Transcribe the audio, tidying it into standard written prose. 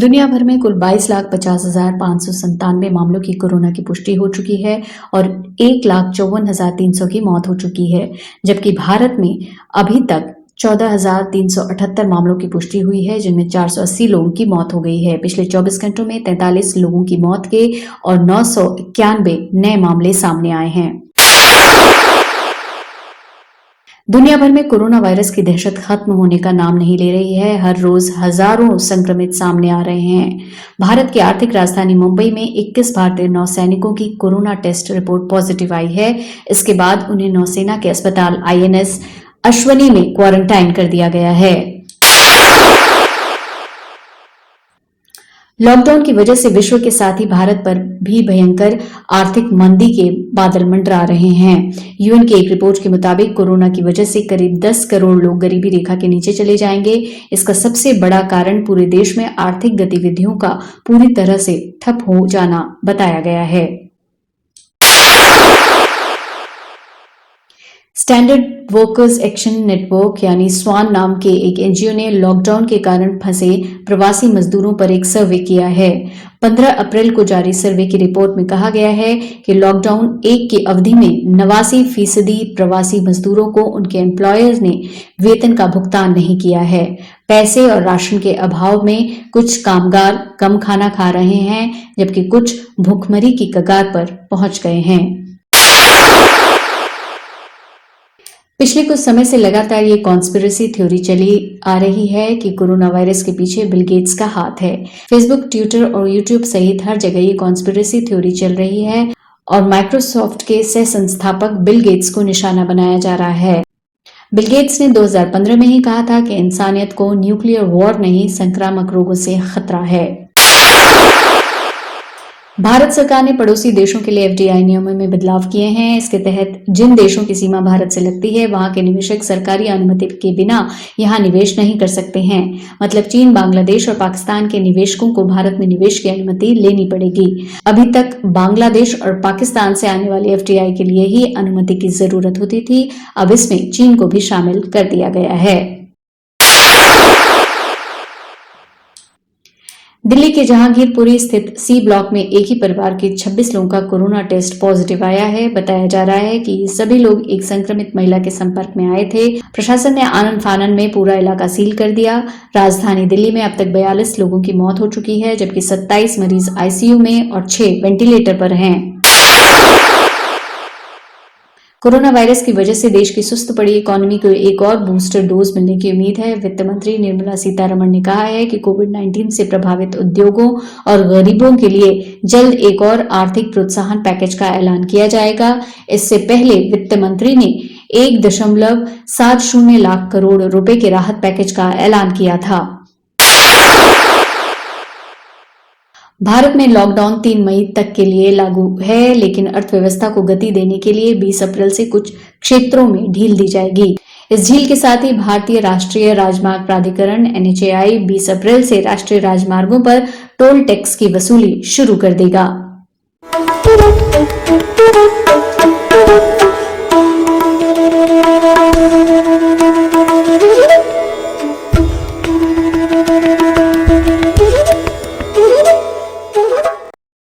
दुनिया भर में कुल 22,50,597 मामलों की कोरोना की पुष्टि हो चुकी है और 1,54,300 की मौत हो चुकी है, जबकि भारत में अभी तक 14,378 मामलों की पुष्टि हुई है, जिनमें 480 लोगों की मौत हो गई है। पिछले 24 घंटों में 43 लोगों की मौत के और 991 नए मामले सामने आए हैं। दुनिया भर में कोरोना वायरस की दहशत खत्म होने का नाम नहीं ले रही है। हर रोज हजारों संक्रमित सामने आ रहे हैं। भारत की आर्थिक राजधानी मुंबई में 21 भारतीय नौसैनिकों की कोरोना टेस्ट रिपोर्ट पॉजिटिव आई है। इसके बाद उन्हें नौसेना के अस्पताल INS अश्वनी में क्वारंटाइन कर दिया गया है। लॉकडाउन की वजह से विश्व के साथ ही भारत पर भी भयंकर आर्थिक मंदी के बादल मंडरा रहे हैं। UN की एक रिपोर्ट के मुताबिक कोरोना की वजह से करीब 10 करोड़ लोग गरीबी रेखा के नीचे चले जाएंगे। इसका सबसे बड़ा कारण पूरे देश में आर्थिक गतिविधियों का पूरी तरह से ठप हो जाना बताया गया है। स्टैंडर्ड वर्कर्स एक्शन नेटवर्क यानी स्वान नाम के एक NGO ने लॉकडाउन के कारण फंसे प्रवासी मजदूरों पर एक सर्वे किया है। 15 अप्रैल को जारी सर्वे की रिपोर्ट में कहा गया है कि लॉकडाउन 1 की अवधि में 89% प्रवासी मजदूरों को उनके एम्प्लॉयर्स ने वेतन का भुगतान नहीं किया है। पैसे और राशन के अभाव में कुछ कामगार कम खाना खा रहे हैं, जबकि कुछ भूखमरी की कगार पर पहुंच गए हैं। पिछले कुछ समय से लगातार ये कॉन्स्पिरेसी थ्योरी चली आ रही है कि कोरोना वायरस के पीछे बिल गेट्स का हाथ है। फेसबुक, ट्विटर और यूट्यूब सहित हर जगह ये कॉन्स्पिरेसी थ्योरी चल रही है और माइक्रोसॉफ्ट के सह संस्थापक बिल गेट्स को निशाना बनाया जा रहा है। बिल गेट्स ने 2015 में ही कहा था कि इंसानियत को न्यूक्लियर वॉर नहीं, संक्रामक रोगों से खतरा है। भारत सरकार ने पड़ोसी देशों के लिए FDI नियमों में बदलाव किए हैं। इसके तहत जिन देशों की सीमा भारत से लगती है, वहां के निवेशक सरकारी अनुमति के बिना यहां निवेश नहीं कर सकते हैं। मतलब चीन, बांग्लादेश और पाकिस्तान के निवेशकों को भारत में निवेश की अनुमति लेनी पड़ेगी। अभी तक बांग्लादेश और पाकिस्तान से आने वाली FDI के लिए ही अनुमति की जरूरत होती थी। अब इसमें चीन को भी शामिल कर दिया गया है। दिल्ली के जहांगीरपुरी स्थित C ब्लॉक में एक ही परिवार के 26 लोगों का कोरोना टेस्ट पॉजिटिव आया है। बताया जा रहा है कि ये सभी लोग एक संक्रमित महिला के संपर्क में आए थे। प्रशासन ने आनन फानन में पूरा इलाका सील कर दिया। राजधानी दिल्ली में अब तक 42 लोगों की मौत हो चुकी है, जबकि 27 मरीज ICU में और 6 वेंटिलेटर पर हैं। कोरोना वायरस की वजह से देश की सुस्त पड़ी इकोनॉमी को एक और बूस्टर डोज मिलने की उम्मीद है। वित्त मंत्री निर्मला सीतारमण ने कहा है कि कोविड-19 से प्रभावित उद्योगों और गरीबों के लिए जल्द एक और आर्थिक प्रोत्साहन पैकेज का ऐलान किया जाएगा। इससे पहले वित्त मंत्री ने 1.70 लाख करोड़ रुपए के राहत पैकेज का ऐलान किया था। भारत में लॉकडाउन 3 मई तक के लिए लागू है, लेकिन अर्थव्यवस्था को गति देने के लिए 20 अप्रैल से कुछ क्षेत्रों में ढील दी जाएगी। इस ढील के साथ ही भारतीय राष्ट्रीय राजमार्ग प्राधिकरण NHAI 20 अप्रैल से राष्ट्रीय राजमार्गों पर टोल टैक्स की वसूली शुरू कर देगा।